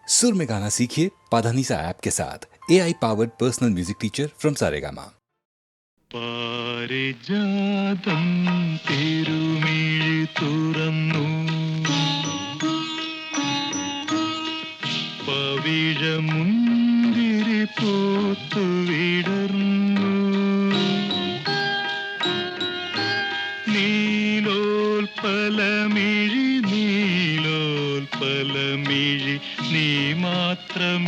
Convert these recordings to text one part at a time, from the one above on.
सुर में गाना सीखिए पाधानीसा ऐप के साथ AI powered personal music teacher from Saregama. പാരിജാതം തിരുമിഴി തുറന്നു പവിഴമുന്തിരി പൂത്തു വിടർന്നു നീലോൽപലമിഴി നീ മാത്രമെന്തിനുറങ്ങി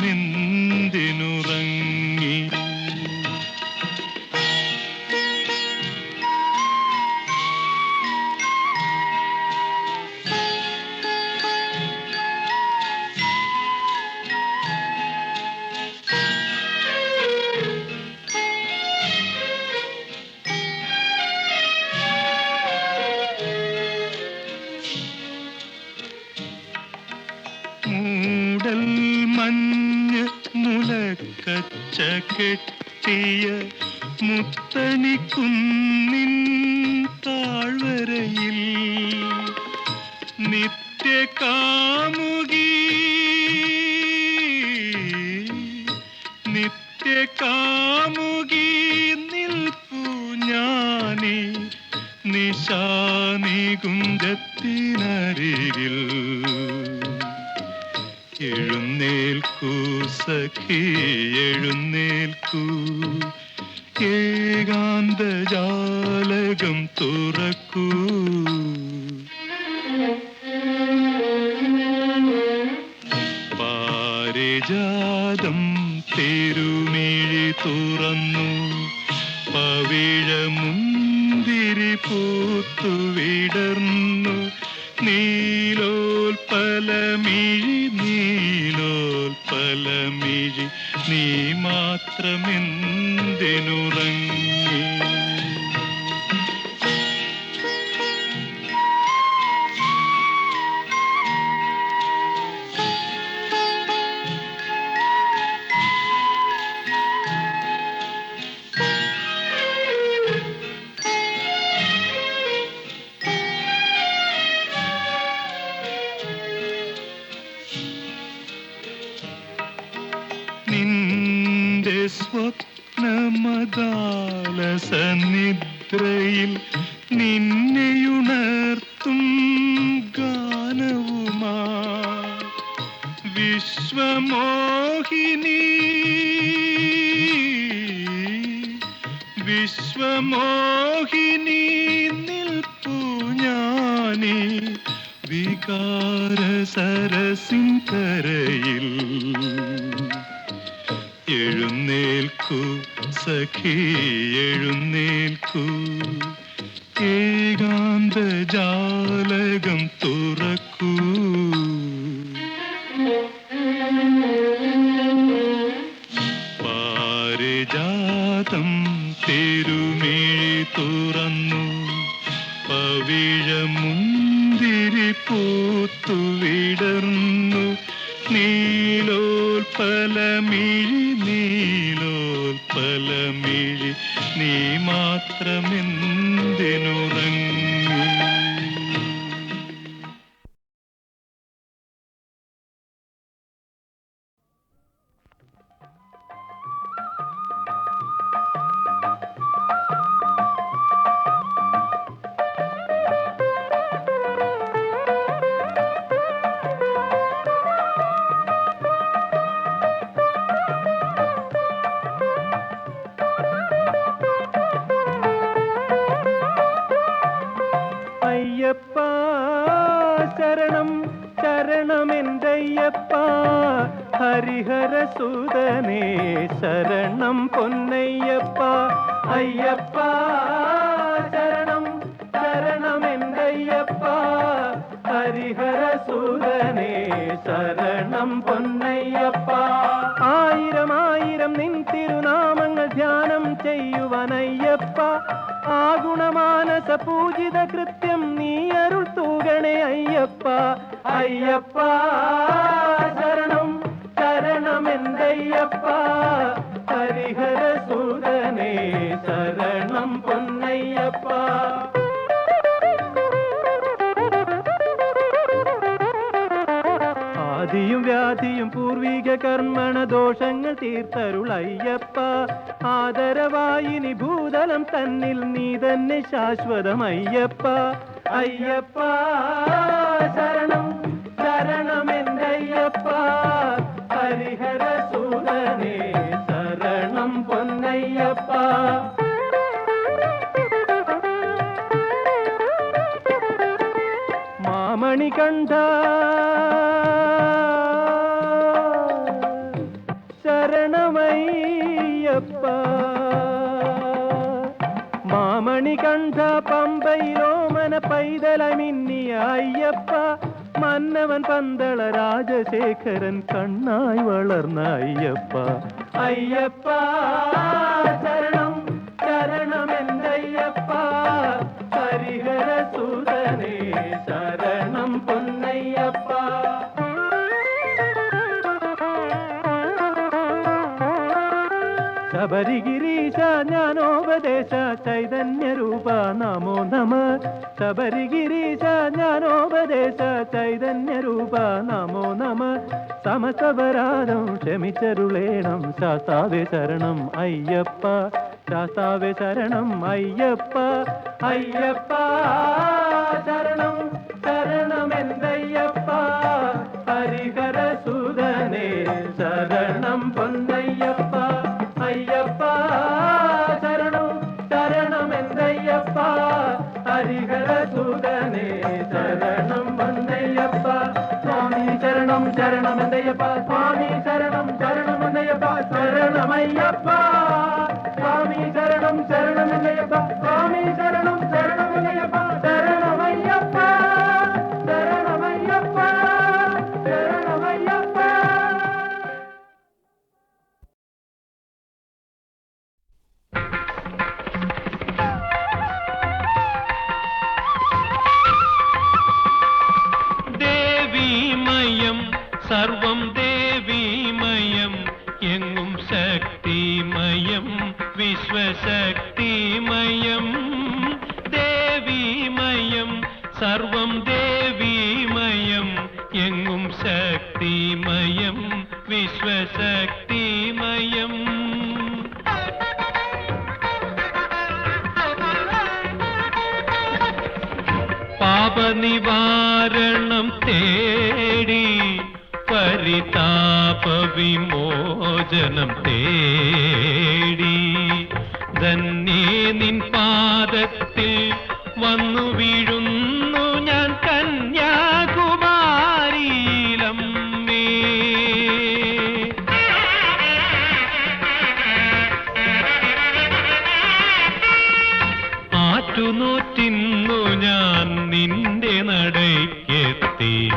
മൂടൽ മഞ്ഞ് മുലക്കച്ച കെട്ടിയ മുത്തണിക്കുന്നിൻ താഴ്വരയിൽ നിത്യകാമുകി നിൽപ്പു ഞാനീ നിശാനികുഞ്ചത്തിനരികിൽ എഴുന്നേൽക്കൂ സഖി എഴുന്നേൽക്കൂ ഏകാന്തജാലകം തുറക്കൂ പാരിജാതം തിരുമിഴി തുറന്നു പവിഴമുന്തിരി പൂത്തു വിടർന്നു നീലോൽപലമിഴി നീ മാത്രമെന്തിനുറങ്ങി നിന്റെ സ്വപ്നമദാലസനിദ്രയിൽ നിന്നെയുണർത്തും ഗാനവുമാ വിശ്വമോഹിനി നിൽപ്പു ഞാനീ വികാരസരസിൻ കരയിൽ എഴുന്നേൽക്കൂ സഖി എഴുന്നേൽക്കൂ ഏകാന്തജാലകം തുറക്കൂ പാരിജാതം തിരുമിഴി തുറന്നു പവിഴമുന്തിരി പൂത്തു വിടർന്നു നീലോൽപലമിഴി നീ മാത്രമെന്തിനുറങ്ങി അയ്യപ്പ ശരണം ശരണമെന്തയ്യപ്പ ഹരിഹരസുതനേ ശരണം പൊന്നയ്യപ്പ അയ്യപ്പ ശരണം ശരണമെന്തയ്യപ്പ ഹരിഹരസുതനേ ശരണം പൊന്നയ്യപ്പ ആയിരം ആയിരം നിൻ തിരുനാമങ്ങൾ ധ്യാനം ചെയ്യുവനയ്യപ്പ ആ ഗുണമാനസ പൂജിത കൃത്യം നീ അരുൾ തൂകണേ അയ്യപ്പ അയ്യപ്പ ശരണം ശരണമെന്തയ്യപ്പ ഹരിഹരസുതനേ ശരണം പൊന്നയ്യപ്പ ആദിയും വ്യാധിയും ചെയ്യും പൂർവിക കർമ്മണ ദോഷങ്ങൾ തീർത്തരുളയ്യപ്പ. ആദരവായിനി ഭൂതലം തന്നിൽ നീ തന്നെ ശാശ്വതമയ്യപ്പ. അയ്യപ്പ ശരണം ശരണമെന്തയ്യപ്പ. ഹരിഹര സൂതനേ ശരണം പൊന്നയ്യപ്പ. മാമണികണ്ഠ ശരണമയ്യപ്പ. മാമണികണ്ഠ പമ്പയിലോമന പൈതലമിന്നിയ അയ്യപ്പ. മന്നവൻ പന്തള രാജശേഖരൻ കണ്ണായി വളർന്ന അയ്യപ്പ. അയ്യപ്പ ശരണം ശരണമെന്തയ്യപ്പ. ഹരിഹര സൂതനേ ശരണം പൊന്നയ്യപ്പ. ശബരിഗിരീശ ജ്ഞാനോപദേശ ചൈതന്യരൂപ നമോ നമ. ശബരിഗിരീശ ജ്ഞാനോപദേശ ചൈതന്യരൂപ നമോ നമ. സമസ്തപരാധം ക്ഷമിച്ചരുളേണം ശാസ്താവേ ശരണം അയ്യപ്പ. ശാസ്താവേ ശരണം അയ്യപ്പ. അയ്യപ്പ ശരണം ശരണമെന്തയ്യപ്പ. ഹരിഹര സൂതനേ ശരണം പൊന്നയ്യപ്പ. അയ്യപ്പ ശരണം ശരണമെന്തയ്യപ്പ. ഹരിഹര സൂതനേ ശരണം പൊന്നയ്യപ്പ. സ്വാമി ശരണം ശരണമെന്തയ്യപ്പ. സ്വാമി ശരണം ശരണമെന്തയ്യപ്പ. ശരണമയ്യപ്പ. സ്വാമി ശരണം ശരണമെന്തയ്യപ്പ. സ്വാമി ശരണം ശരണമെന്തയ്യപ്പ. ശരണമയ്യപ്പ. ശരണമയ്യപ്പ. ശരണമയ്യപ്പ. ദേവീമയം സർവം ദേവീമയം എങ്ങും ശക്തിമയം വിശ്വശക്തിമയം. ദേവീമയം സർവം ദേവീമയം എങ്ങും ശക്തിമയം വിശ്വശക്തിമയം. പാപനിവാരണം തേടി പരിതാപ വിമോചനം തേടി ധന്യേ നിൻ പാദത്തിൽ വന്നു വീഴുന്നു ഞാൻ കന്യാകുമാരിയിലമ്മേ. ആറ്റുനോറ്റിന്നു ഞാൻ നിന്റെ നടയ്ക്കെത്തി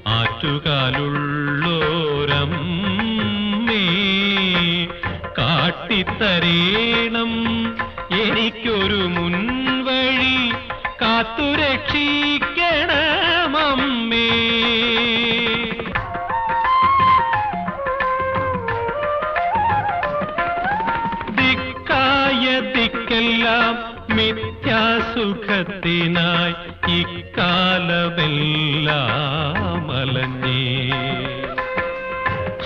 ആറ്റുകാലുള്ളോരമ്മേ. കാട്ടിത്തരേണം എനിക്കൊരു മുൻവഴി കാത്തുരക്ഷിക്കണമമ്മേ. ദിക്കായ ദിക്കെല്ലാം മിഥ്യാസുഖത്തിനായി ഇക്കാലമെല്ലാം അലഞ്ഞേ.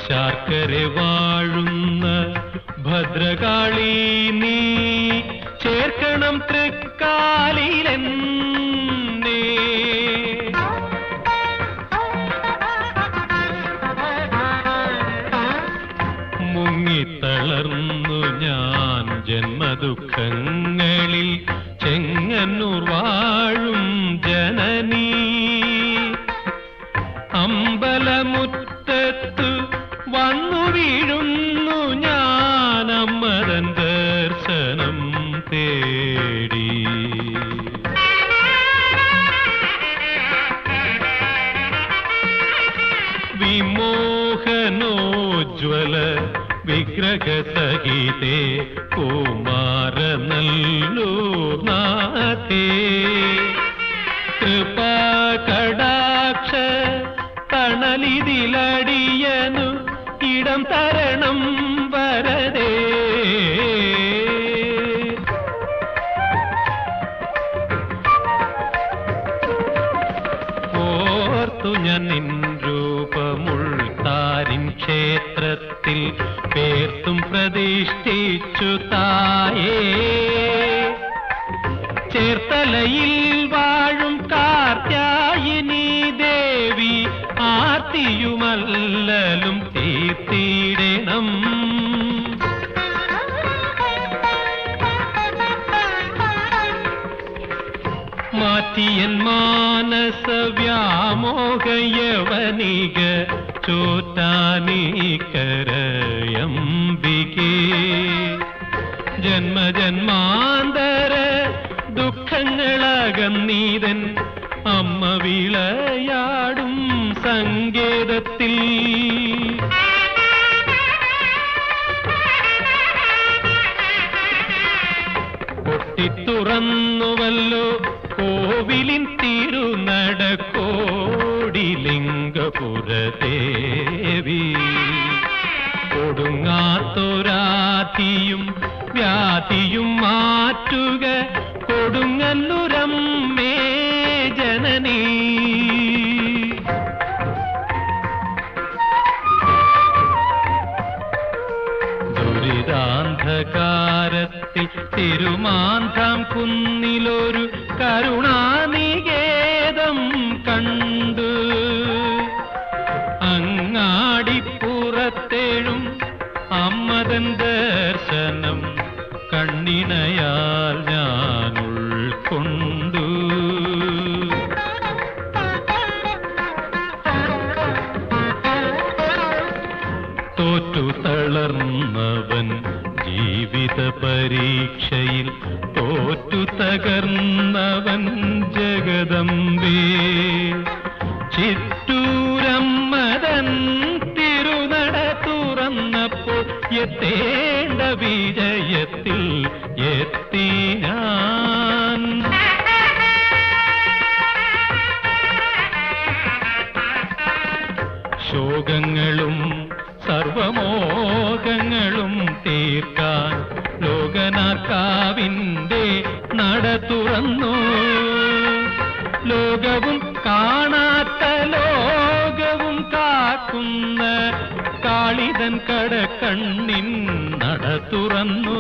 ശാർക്കര വാഴുന്ന ഭദ്രകാളി നീ ചേർക്കണം തൃക്കാലിലെന്നേ. മുങ്ങിത്തളർന്നു ഞാൻ ജന്മദുഃഖങ്ങളിൽ ചെങ്ങന്നൂർ വാഴും ജനനീ. അമ്പലമുറ്റത്തു വന്നു വീഴുന്നു ഞാൻ അമ്മതൻ ദർശനം തേടി. വിമോഹനോജ്വല വിഗ്രഹസഹിതേ കുമാരനല്ലൂർ നാഥേ. കൃപാകടാക്ഷ തണലിതിലടിയനു ഇടം തരണം വരദേ. ഓർത്തു ഞാൻ നിൻ രൂപമുൾത്താരിൻ ക്ഷേത്രത്തിൽ പേർത്തും പ്രതിഷ്ഠിച്ചു തായേ. ചേർത്തലയിൽ വാഴും കാർത്യായിനി ദേവി ആർത്തിയുമല്ലലും തീർത്തിടണം. മാറ്റിയൻ മാനസ വ്യാമോഹയവനിക ചോറ്റാനീക്കരയംബികേ. ജന്മജന്മാന്തര ദുഃഖങ്ങളകന്നീതൻ അമ്മ വിളയാടും സങ്കേതത്തിൽ. പൊട്ടിത്തുറന്നുവല്ലോ കോവിലിൻ തിരുനടക്കോടിലിംഗപുരദേവി. കൊടുങ്ങാത്തൊരാധിയും വ്യാധിയും മാറ്റുക കൊടുങ്ങല്ലൂരമ്മേ ജനനീ. ദുരിതാന്ധകാരത്തിൽ തിരുമാന്താം കുന്നിലൊരു കരുണാനികേതം കണ്ടു. അങ്ങാടിപ്പുറത്തേഴും അമ്മതൻ ദർശനം കണ്ണിനയാൽ ഞാൻ ഉൾക്കൊണ്ടു. തോറ്റു തളർന്നവൻ ജീവിത പരീക്ഷയിൽ തോറ്റു തകർന്നവൻ ജഗദംബേ. ചിറ്റൂരമ്മതൻ തിരുനട തുറന്നപ്പോൾ എത്തേണ്ട വിജയത്തിൽ എത്തി ഞാൻ. ശോകങ്ങളും സർവമോഹങ്ങളും തീർക്കാൻ ലോകനാക്കാവിൻ്റെ നട തുറന്നു. ലോകവും കാണാത്ത ലോകവും കാക്കുന്ന കാളിതൻ കടക്കണ്ണിൻ നട തുറന്നു.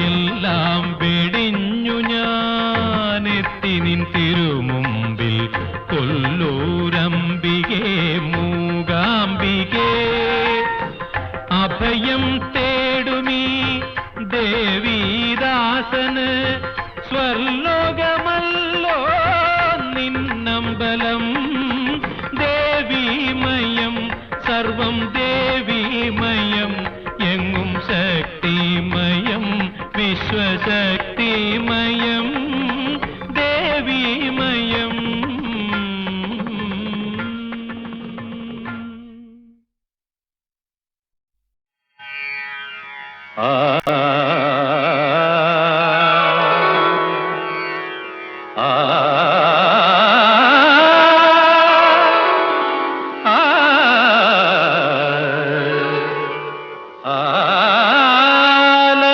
എല്ലാം വെടിഞ്ഞു ഞാനെത്തി നിൻ തിരുമുമ്പിൽ. കൊല്ലൂരംബികേ മൂകാംബികേ. അഭയം തേടുമീ ദേവീദാസന് സ്വർലോകമല്ലോ നിന്നമ്പലം. ദേവീമയം സർവം ദേവീമയം എങ്ങും ശക്തിമയം വിശ്വശക്തിമയം ദേവീമയം. ആ ആ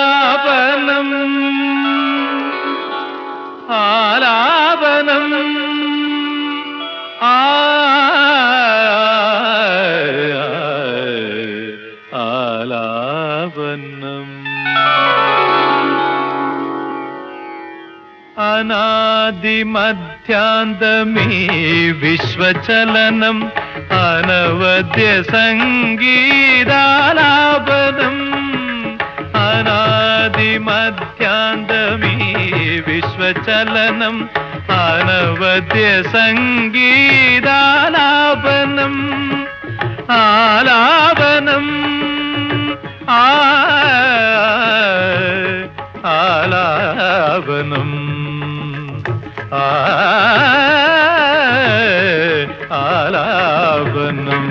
ആലാപനം ആലാപനം ആലാപനം. അനാദിമധ്യാന്തമേ വിശ്വചലനം അനവദ്യ സംഗീതാലാപനം. അനാദിമധ്യാന്തമേ വിശ്വചലനം അനവദ്യ സംഗീതാലാപനം. ആലാപനം ആലാപനം ആലാപനം.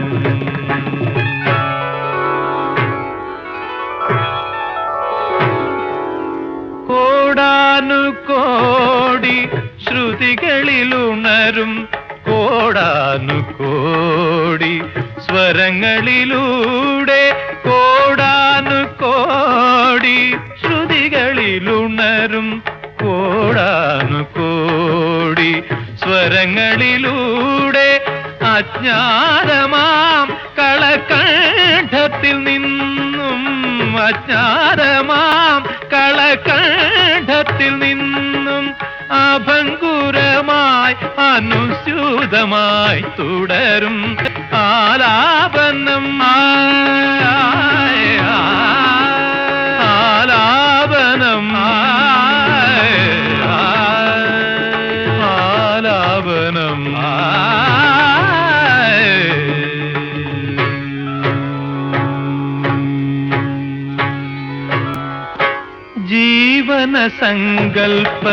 കോടാനുകോടി ശ്രുതികളിലുണരും കോടാനുകോടി സ്വരങ്ങളിലൂടെ. ശ്രുതികളിലുണരും കോടാനുകോടി സ്വരങ്ങളിലൂടെ അജ്ഞാതമാം കളകണ്ഠത്തിൽ നിന്നും അജ്ഞാതമാം കളകണ്ഠത്തിൽ നിന്നും അഭംഗുരമായി അനുസ്യൂതമായി തുടരും ആലാപനം ആലാപനം ആലാപനം ജീവന സങ്കൽപ്പ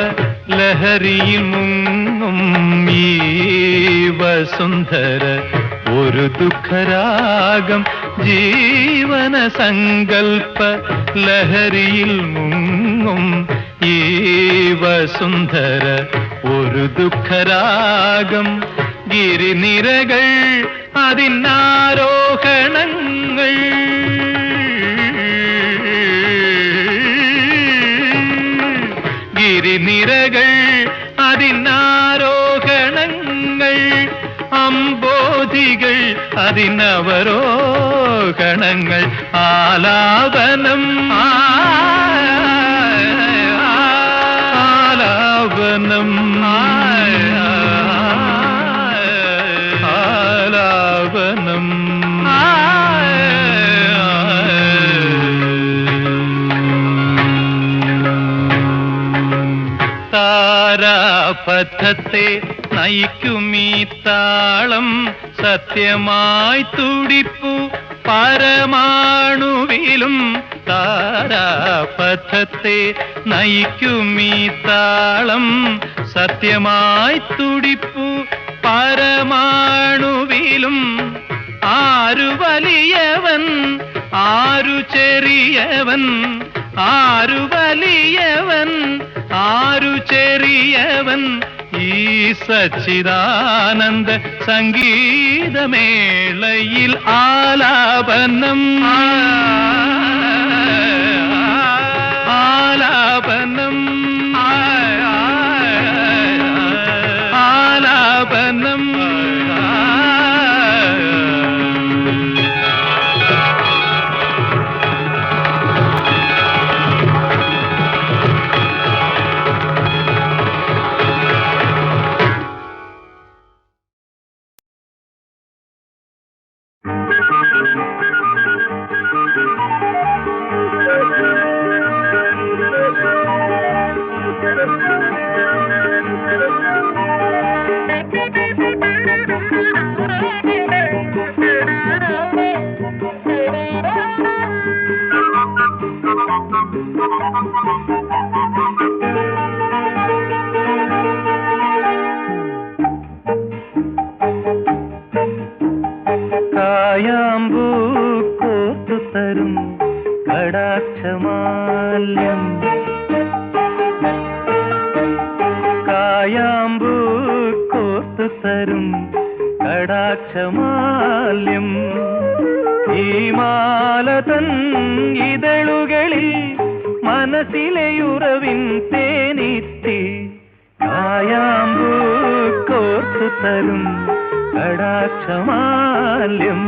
ലഹരിയിൽ മുങ്ങും ഈ വസുന്ധര ഒരു ദുഃഖരാഗം ജീവന സങ്കൽപ്പ ലഹരിയിൽ മുങ്ങും ഈ വസുന്ധര ഒരു ദുഃഖരാഗം ഗിരിനിരകൾ അതിനാരോഹണങ്ങൾ ഗിരിനിരകൾ അതിനാരോഹണങ്ങൾ അംബോധികൾ അതിനവരോഹണങ്ങൾ ആലാപനം ആലാപനം ആലാപനം താരാപഥത്തെ നയിക്കുമീ താളം സത്യമായി തുടിപ്പു പരമാണുവിലും താരാപഥത്തെ നയിക്കുമീ താളം സത്യമായി തുടിപ്പു പരമാണുവിലും ആരു വലിയവൻ ആരു ചെറിയവൻ ആരു വലിയവൻ ആരു ചെറിയവൻ ഈ സച്ചിദാനന്ദ സംഗീതമേളയിൽ ആലാപനം ആലാപനം ആലാപനം കായാമ്പൂ കോർത്തു തരും കടാക്ഷമാല്യം കായാമ്പൂ കോർത്തു തരും കടാക്ഷമാല്യം ഈ മാലതൻ ഇതളുകളിൽ മനസ്സിലെ ഉറവിൻ തേനീറ്റി കായാമ്പൂ കോർത്തു തരും കടാക്ഷമാല്യം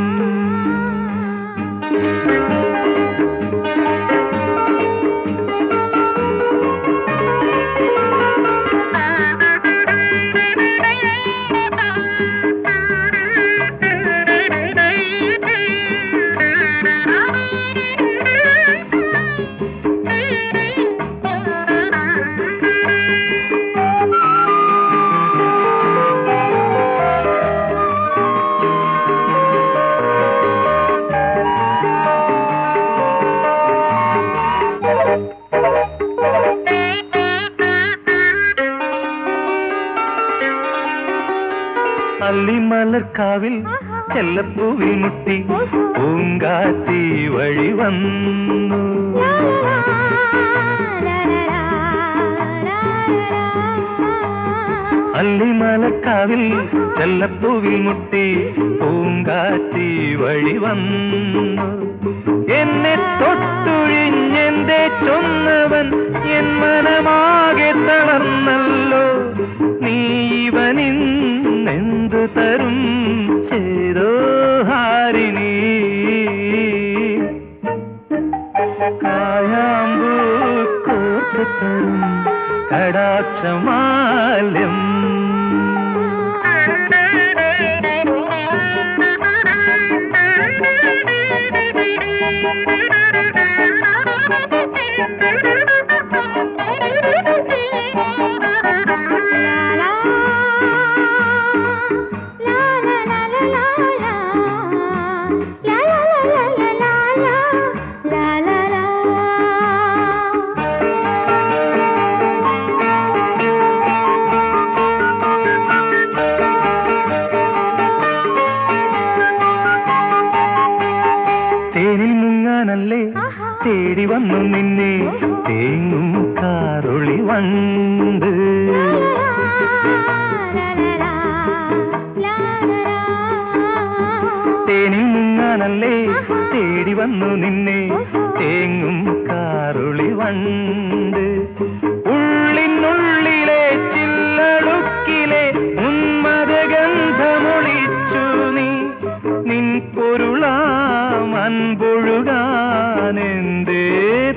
അല്ലിമലർക്കാവിൽ ചെല്ലപ്പൂവിൽ മുട്ടി പൂങ്കാറ്റി വഴി വന്നു അല്ലിമലർക്കാവിൽ ചെല്ലപ്പൂവിൽ മുട്ടി പൂങ്കാറ്റി വഴി വന്നു എന്നെ തൊട്ടുഴിഞ്ഞെന്തേ ചൊന്നവൻ എൻ മനമാകെ തളർന്നല്ലോ നീ ഇവനിന്നെന്തു തരും ചെയ്തോ ഹാരിണി കായാമ്പൂ കോർത്തു തരും കടാക്ഷമാല്യം തേനിൽ മുങ്ങാനല്ലേ തേടി വന്നു നിന്നെ തേങ്ങും കാറൊളി വണ്ട് തേനിൽ മുങ്ങാനല്ലേ തേടി വന്നു നിന്നെ തേങ്ങും കാറൊളി വണ്ട് ഉള്ളിനുള്ളിലെ ചില്ലളുക്കിലെ ഉന്മദഗന്ധമൊളിച്ചു നീ നിൻ പൊരുളാം അൻപൊഴുകാനെന്തേ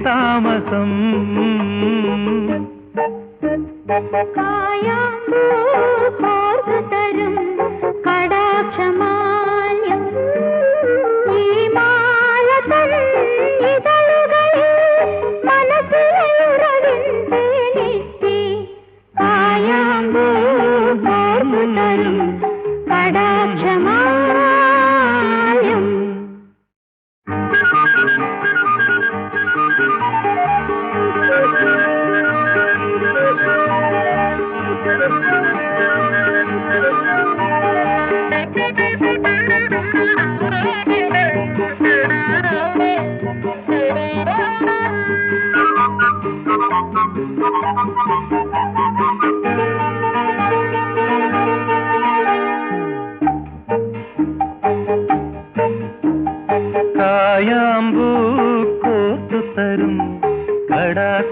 താമസം കായാമ്പൂ കോർത്തു തരും കടാക്ഷമാല്യം ഈ മാല തൻ ഇതളുകളിൽ മനസ്സിലെ ഉറവിൻ തേനെത്തി കായാമ്പൂ കോർത്തു തരും കടാക്ഷമാല്യം കായാമ്പൂ കോർത്തു തരും കടാക്ഷമാല്യം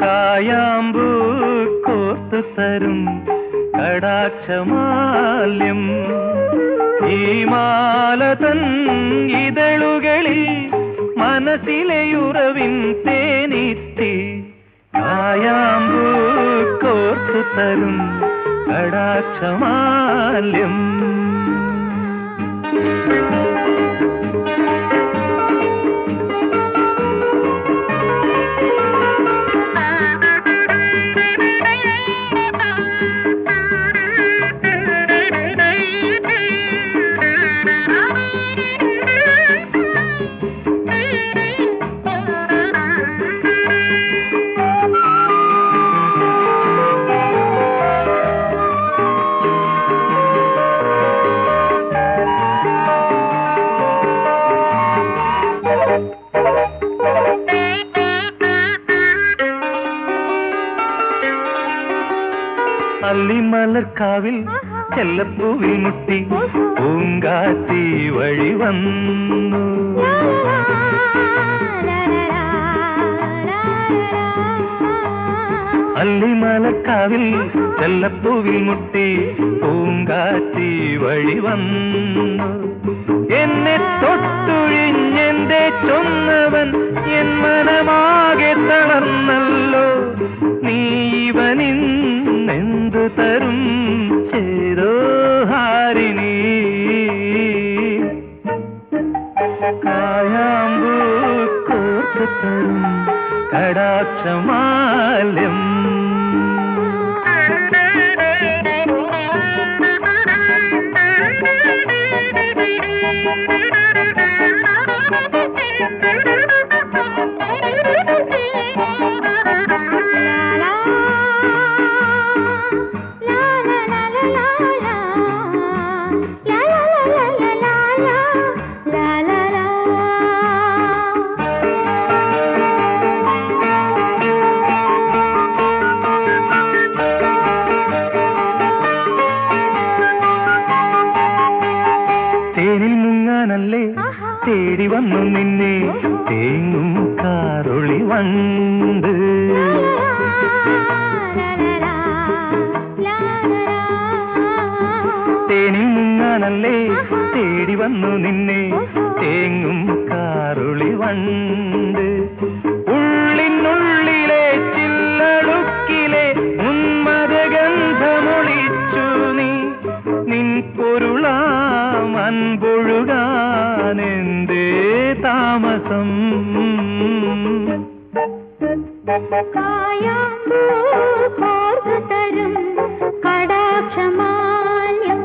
കായാമ്പൂ കോർത്തു തരും കടാക്ഷമാല്യം ഈ മാല തൻ ഇതളുകളിൽ മനസ്സിലെയുറവിൻ തേനിത്തി കായാമ്പൂ കോർത്തു തരും കടാക്ഷമാല്യം അല്ലിമലർക്കാവിൽ ചെല്ലപ്പൂവിൽ മുട്ടി പൂങ്കാറ്റി വഴി വന്നു അല്ലിമലർക്കാവിൽ ചെല്ലപ്പൂവിൽ മുട്ടി പൂങ്കാറ്റി വഴി വന്നു എന്നെ തൊട്ടുഴിഞ്ഞെന്റെ ചൊന്നവൻ എൻ മനമാകെ തളർന്നല്ലോ നീ ഇവനിന്നെന്തു തരും ചെയ്തോ ഹാരിണി കായാമ്പൂ കോർത്തു തരും കടാക്ഷമാല്യം തേനിൽ മുങ്ങാനല്ലേ തേടി വന്നു നിന്നെ തേങ്ങും കാറൊളി വണ്ട് തേടി വന്നു നിന്നെ തേങ്ങും കാറുളി വണ്ട് ഉള്ളിനുള്ളിലെ ചില്ലടുക്കിലെ ഉന്മദഗന്ധമൊളിച്ചു നീ നിൻ പൊരുളാം അൻപൊഴുകാനെന്തേ താമസം തരും കടാക്ഷമാല്യം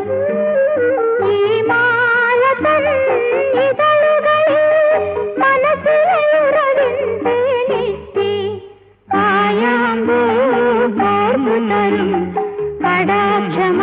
ഈ മാല തൻ ഇതളുകളിൽ മനസ്സിലെ ഉറവിൻ തേനിത്തി കായാമ്പൂ കോർന്നു തരും കടാക്ഷമാല്യം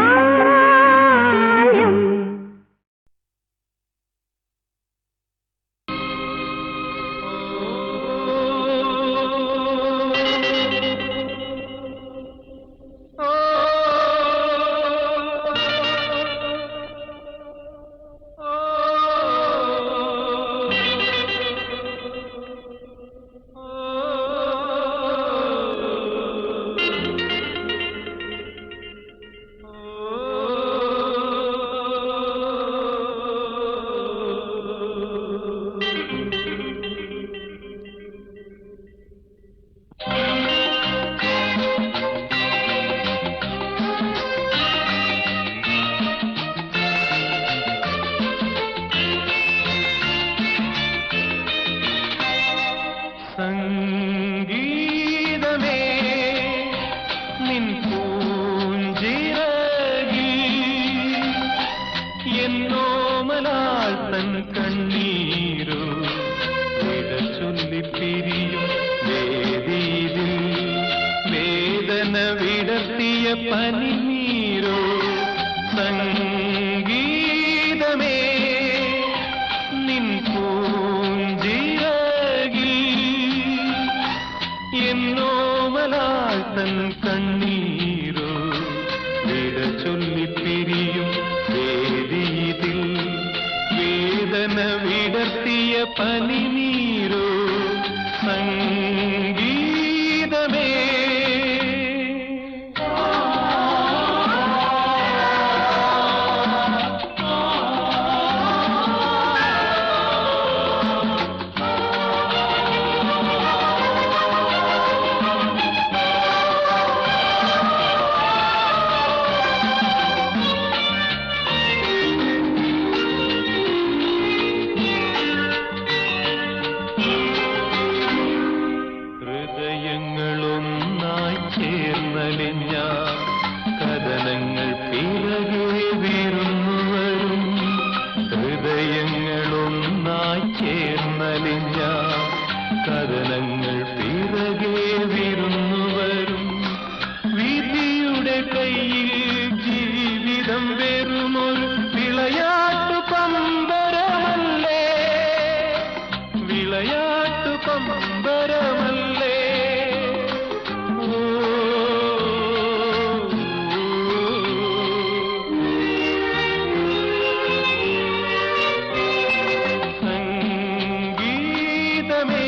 സംഗീതമേ നിൻ പൂഞ്ചിറകിൽ എന്നോമലാൾ തൻ കണ്ണീരോ വിട ചൊല്ലിപ്പിരിയും വേദിയിൽ വേദന വിടർത്തിയ പനിനീരോ സംഗീതമേ നിൻ എന്നോമലാൾ തൻ കണ്ണീരോ വിട ചൊല്ലിപ്പിരിയും വേദിയിൽ വേദന വിടർത്തിയ പനിനീരോ സംഗീതമേ ഹൃദയങ്ങളൊന്നായി ചേർന്നലിഞ്ഞ കഥനങ്ങൾ പിറകെ വീറുന്നുവരും ഹൃദയങ്ങളൊന്നായി ചേർന്നലിഞ്ഞ കഥനങ്ങൾ പിറകെ വീറുന്നുവരും വിധിയുടെ കയ്യിൽ ജീവിതം വെറുമൊരു വിളയാട്ടു പമ്പരമല്ലേ വിളയാട്ടു പമ്പരമല്ലേ സംഗീതമേ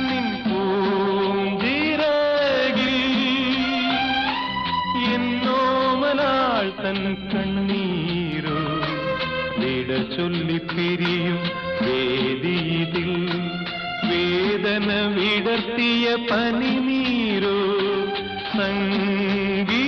നിൻ പൂഞ്ചിറകിൽ എന്നോമലാൾ തൻ കണ്ണീരോ വിട ചൊല്ലിപ്പിരിയും വേദിയിൽ വേദന വിടർത്തിയ പനിനീരോ സംഗീതമേ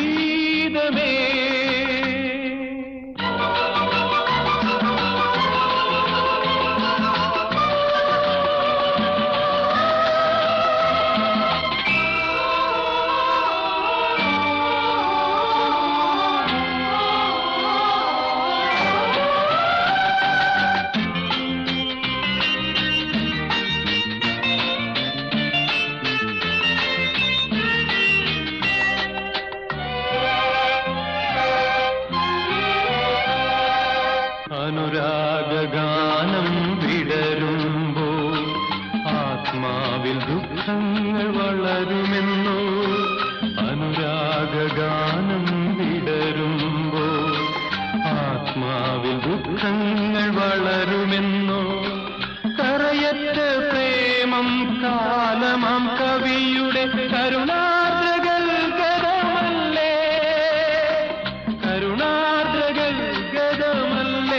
അനുരാഗഗാനം വിടരുമ്പോൾ ആത്മാവിൽ ദുഃഖങ്ങൾ വളരുമെന്നോ അനുരാഗഗാനം വിടരുമ്പോൾ ആത്മാവിൽ ദുഃഖങ്ങൾ വളരുമെന്നോ കരയറ്റ പ്രേമം കാലമാം കവിയുടെ കരുണാദ്രകൾ ഗതമല്ലേ കരുണാദ്രകൾ ഗതമല്ലേ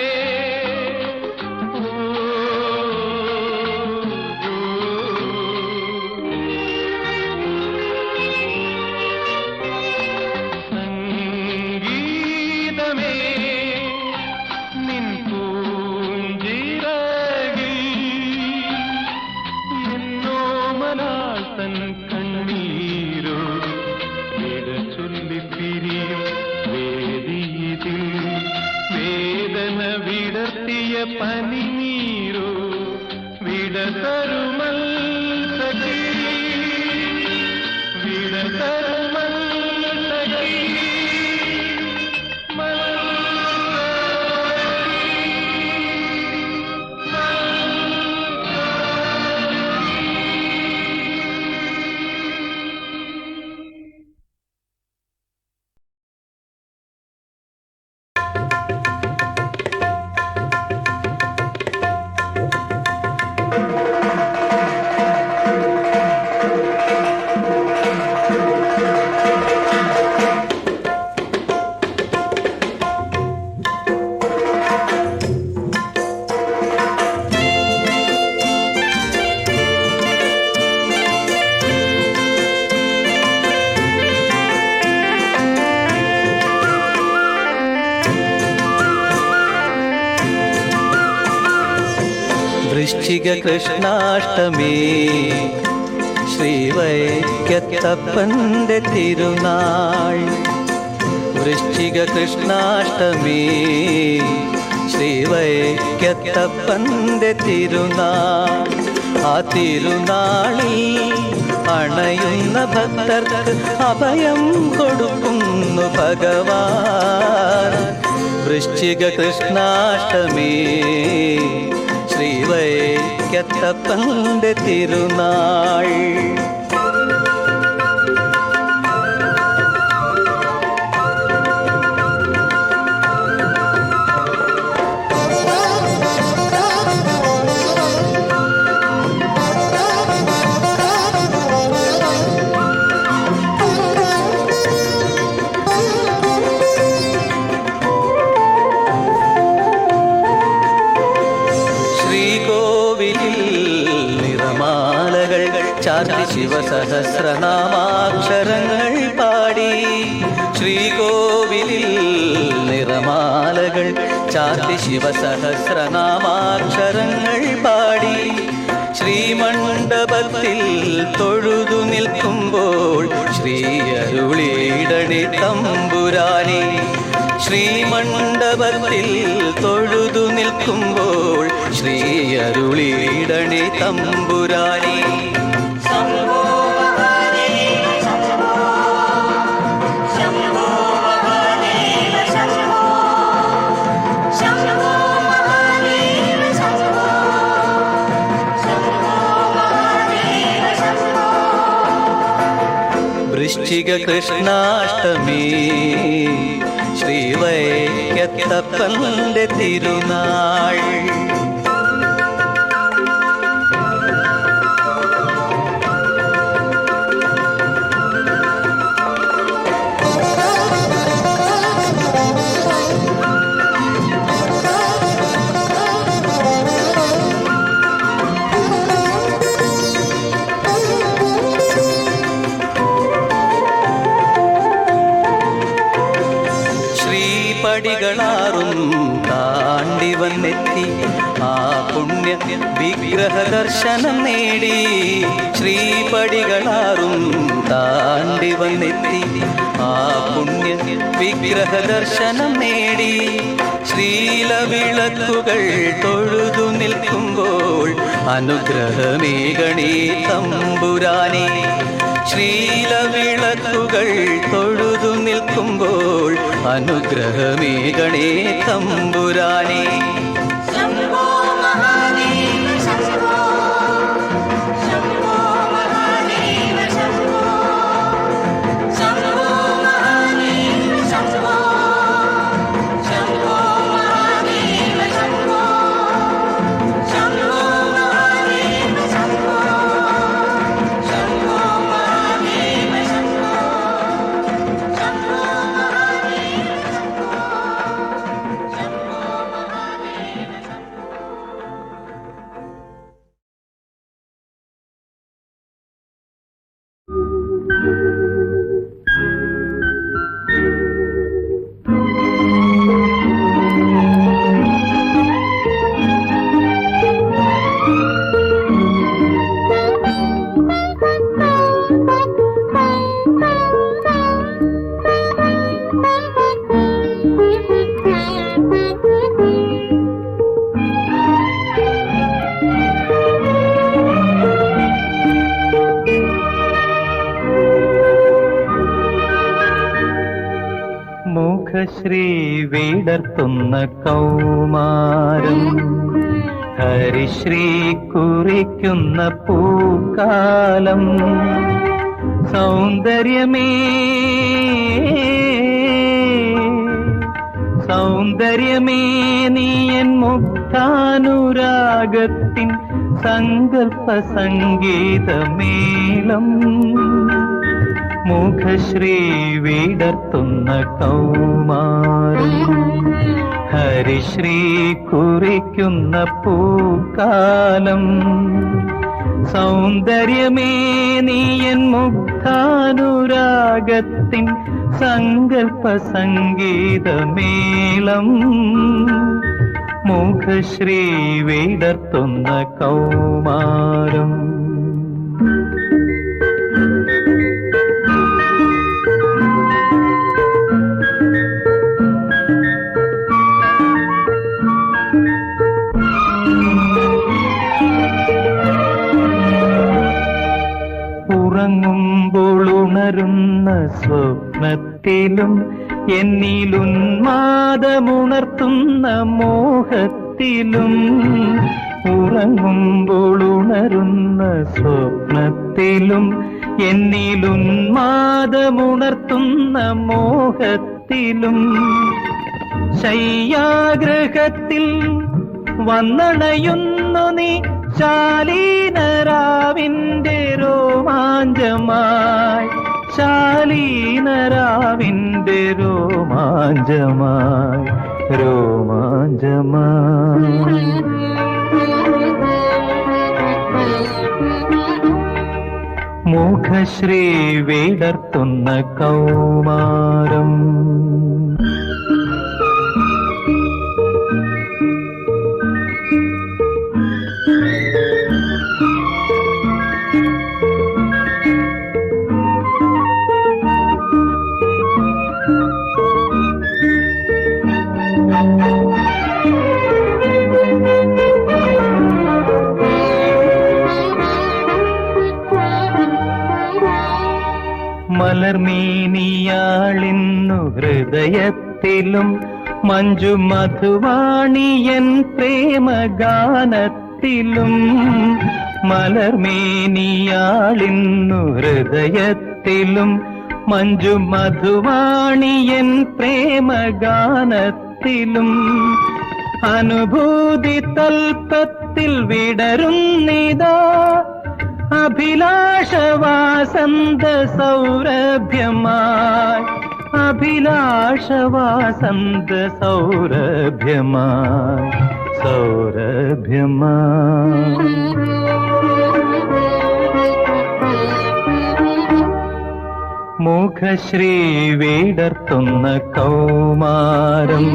വൃശ്ചിക കൃഷ്ണാഷ്ടമി ശ്രീവൈക്കത്തപ്പന്റെ തിരുനാൾ. വൃശ്ചിക കൃഷ്ണാഷ്ടമി ശ്രീവൈക്കത്തപ്പന്റെ തിരുനാൾ. ആ തിരുനാളിൽ അണയുന്ന ഭക്തർക്ക് അഭയം കൊടുക്കുന്നു ഭഗവാൻ. വൃശ്ചിക കൃഷ്ണാഷ്ടമി ശ്രീവൈക്കത്തപ്പന്റെ തിരുനാൾ. ചാർത്തി ശിവസഹസ്രനാമാക്ഷരങ്ങൾ പാടി. ശ്രീകോവിലിൽ നിറമാലകൾ ചാർത്തി ശിവസഹസ്രനാമാക്ഷരങ്ങൾ പാടി. ശ്രീമണ്ഡപത്തിൽ തൊഴുതു നിൽക്കുമ്പോൾ ശ്രീ അരുളിയിടണി തമ്പുരാനെ. ശ്രീമണ്ഡപത്തിൽ തൊഴുതു നിൽക്കുമ്പോൾ ശ്രീ അരുളിയിടണി തമ്പുരാനെ. വൃശ്ചിക കൃഷ്ണാഷ്ടമി ശ്രീവൈക്കത്തപ്പന്റെ തിരുനാൾ. പടികളാറും താണ്ടി വന്നെത്തി ആ പുണ്യ വിഗ്രഹ ദർശനം നേടി. ശ്രീപടികളാറും താണ്ടി വന്നെത്തി ആ പുണ്യ വിഗ്രഹ ദർശനം നേടി. ശ്രീലവിളക്കുകൾ തൊഴുതു നിൽക്കുമ്പോൾ അനുഗ്രഹമേകണേ തമ്പുരാനെ. ശ്രീലവിളക്കുകൾ തൊഴുതു നിൽക്കുമ്പോൾ അനുഗ്രഹമേകണേ തമ്പുരാനെ. ശ്രീ വീടർത്തുന്ന കൗമാരം ഹരിശ്രീ കുറിക്കുന്ന പൂക്കാലം. സൗന്ദര്യമേ സൗന്ദര്യമേ നീയൻ മുക്താനുരാഗത്തിൻ സങ്കൽപ്പ സംഗീതമേളം. മുഖശ്രീ വീടർത്തുന്ന കൗമാരം ഹരിശ്രീ കുറിക്കുന്ന പൂക്കാലം. സൗന്ദര്യമേ നീയൻ മുഗ്ധാനുരാഗത്തിൻ സങ്കൽപ്പ സംഗീതമേളം. മുഖശ്രീ വിടർത്തുന്ന കൗമാരം. ഉറങ്ങുമ്പോൾ ഉണരുന്ന സ്വപ്നത്തിലും എന്നിലുന്മാദമുണർത്തുന്ന മോഹത്തിലും, ഉറങ്ങുമ്പോൾ ഉണരുന്ന സ്വപ്നത്തിലും എന്നിലുന്മാദമുണർത്തുന്ന മോഹത്തിലും, ശയ്യാഗ്രഹത്തിൽ വന്നണയുന്നു നീ ശാലീനരാവിന്റെ രോമാഞ്ചമായി, ശാലീനരാവിന്റെ രോമാഞ്ചമായി, രോമാഞ്ചമായി. മുഖശ്രീ വിടർത്തുന്ന കൗമാരം. മലർമീനിയാളിന്നു ഹൃദയത്തിലും മഞ്ജു മധുവാണിയൻ പ്രേമഗാനത്തിലും, മലർമേനിയാളിന്നു ഹൃദയത്തിലും മഞ്ജു മധുവാണിയൻ പ്രേമഗാനത്തിലും, അനുഭൂതി തൽപ്പത്തിൽ വിടരുന്നിതാ അഭിലാഷവാസന്ത സൗരഭ്യമായി, അഭിലാഷവാസന്ത സൗരഭ്യമായി, സൗരഭ്യമായി. മുഖശ്രീ വിടർത്തുന്ന കൗമാരം,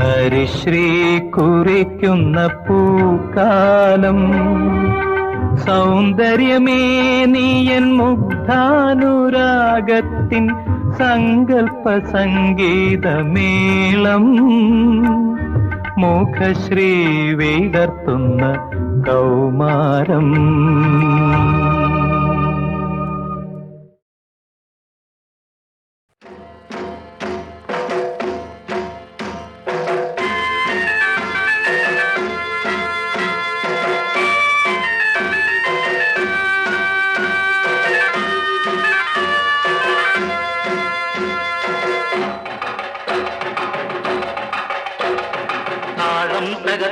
ഹരിശ്രീ കുറിക്കുന്ന പൂക്കാലം. സൗന്ദര്യമേ നീയൻ മുഗ്ധാനുരാഗത്തിൻ സങ്കൽപ്പ സംഗീതമേളം, മുഖശ്രീ വിടർത്തുന്ന കൗമാരം.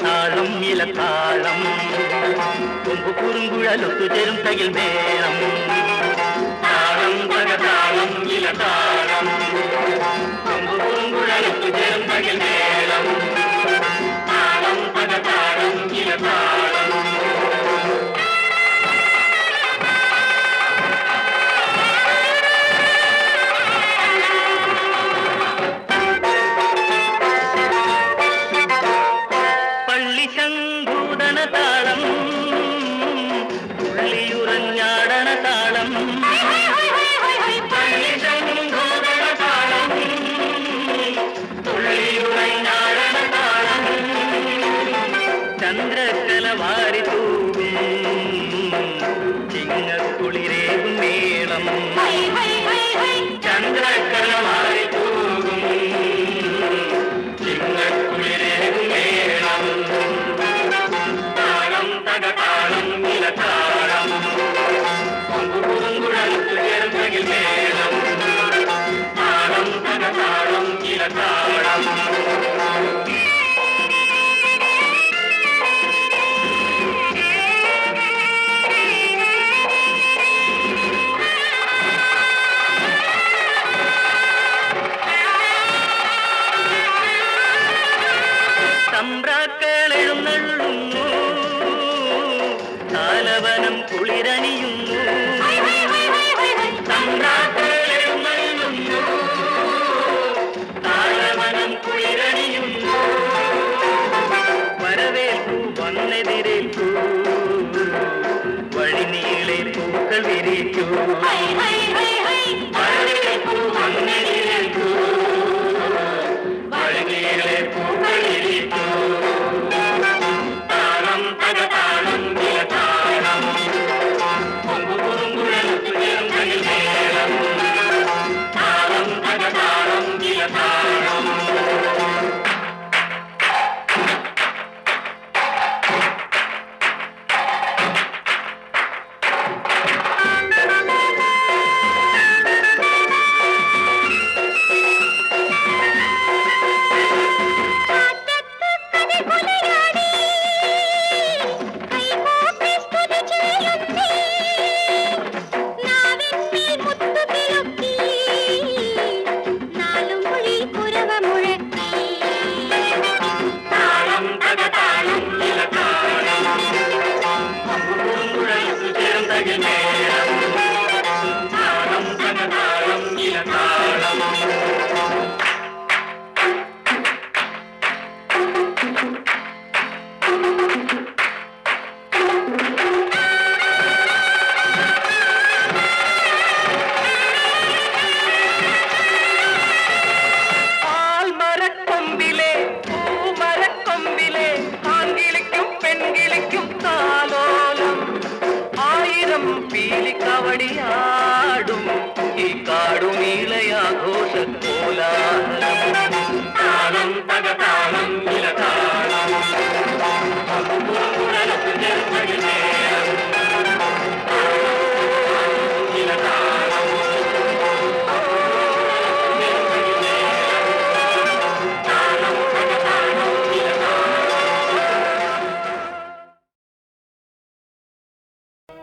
താളം ഇലത്താളം കൊമ്പു കുറുങ്കുഴലൊത്തു ചേരും തകിൽ മേളം. താളം തകതാളം ഇലത്താളം കൊമ്പു കുറുങ്കുഴലൊത്തു ചേരും തകിൽ മേളം. താളം തകതാളം ഇലത്താളം.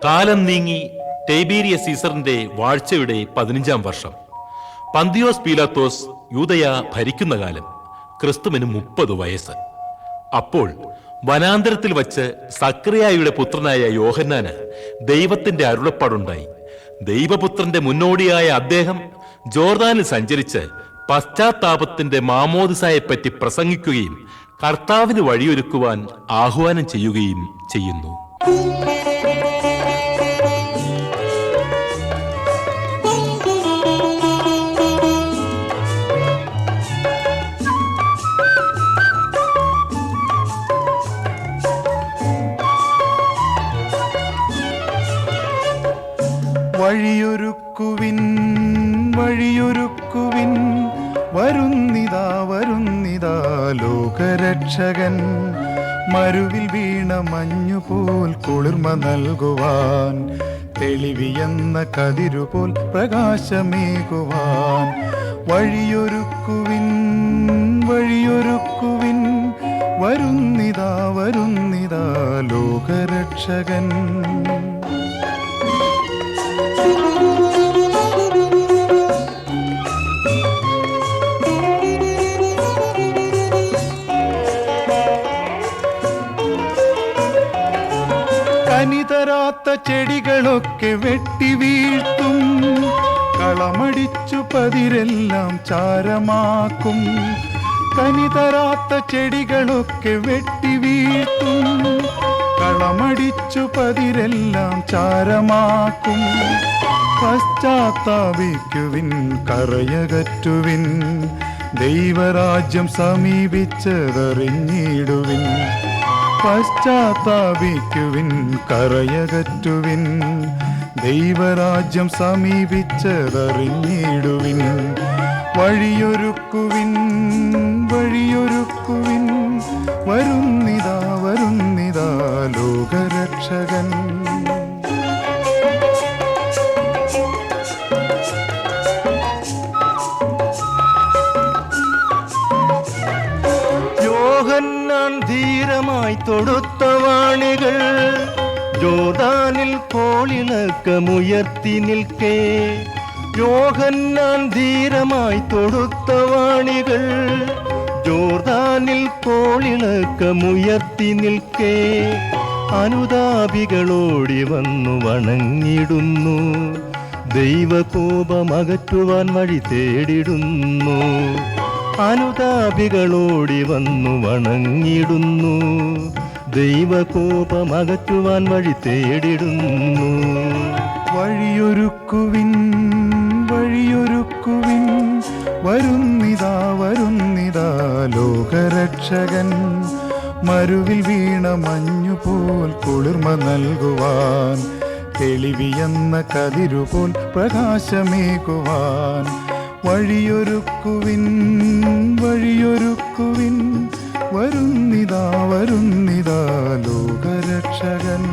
കാലം നീങ്ങി ടൈബീരിയസ് സീസറിന്റെ വാഴ്ചയുടെ 15-ാം വർഷം. പന്തിയോസ് പീലാത്തോസ് യൂദയ ഭരിക്കുന്ന കാലം. ക്രിസ്തുവിന് 30 വയസ്സ്. അപ്പോൾ വനാന്തരത്തിൽ വച്ച് സക്രിയായുടെ പുത്രനായ യോഹന്നാന് ദൈവത്തിന്റെ അരുളപ്പാടുണ്ടായി. ദൈവപുത്രന്റെ മുന്നോടിയായ അദ്ദേഹം ജോർദാനിൽ സഞ്ചരിച്ച് പശ്ചാത്താപത്തിന്റെ മാമോദിസായെപ്പറ്റി പ്രസംഗിക്കുകയും കർത്താവിന് വഴിയൊരുക്കുവാൻ ആഹ്വാനം ചെയ്യുകയും ചെയ്യുന്നു. വഴിയൊരുക്കുവിൻ വഴിയൊരുക്കുവിൻ വരുന്നിതാ വരുന്നിതാ ലോകരക്ഷകൻ. മരുവിൽ വീണ മഞ്ഞുപോൽ കുളിർമ നൽകുവാൻ, തെളിവിയെന്ന കതിരുപോൽ പ്രകാശമേകുവാൻ. വഴിയൊരുക്കുവിൻ വഴിയൊരുക്കുവിൻ വരുന്നിതാ വരുന്നിതാ ലോകരക്ഷകൻ. കനിതരാത്ത ചെടികളൊക്കെ വെട്ടി വീഴ്ത്തും, കളമടിച്ചു പതിരെല്ലാം ചാരമാക്കും. കനിതരാത്ത ചെടികളൊക്കെ വെട്ടി വീഴ്ത്തും, കളമടിച്ചു പതിരെല്ലാം ചാരമാക്കും. പശ്ചാത്താപിക്കുവിൻ കറയകറ്റുവിൻ, ദൈവരാജ്യം സമീപിച്ചതറിഞ്ഞിടുവിൻ. പശ്ചാത്താപിക്കുവിൻ കറയകറ്റുവിൻ, ദൈവരാജ്യം സമീപിച്ചതറിഞ്ഞിടുവിൻ. വഴിയൊരുക്കുവിൻ വഴിയൊരുക്കുവിൻ വരുന്നിതാ വരുന്നിതാ ലോകരക്ഷകൻ. യോഹന്നാൻ ധീരമായി തൊടുത്ത വാണികൾ ജോർദാനിൽ കോളിളക്കമുയർത്തി നിൽക്കേ. യോഹന്നാൻ ധീരമായി തൊടുത്ത വാണികൾ ജോർദാനിൽ കോളിളക്കമുയർത്തി നിൽക്കേ. അനുതാപികളോടി വന്നു വണങ്ങിടുന്നു, ദൈവകോപമകറ്റുവാൻ വഴി തേടിടുന്നു. അനുതാപികളോടി വന്നു വണങ്ങിടുന്നു, ദൈവകോപമകറ്റുവാൻ വഴി തേടിടുന്നു. വഴിയൊരുക്കുവിൻ വഴിയൊരുക്കുവിൻ വരുന്നിതാ വരുന്നിതാ ലോകരക്ഷകൻ മരുവിൽ വീണ മഞ്ഞുപോൽ കുളിർമ നൽകുവാൻ തെളിവിയെന്ന കതിരുപോൽ പ്രകാശമേകുവാൻ വഴിയൊരുക്കുവിൻ വഴിയൊരുക്കുവിൻ വരുന്നിതാ വരുന്നിതാ ലോകരക്ഷകൻ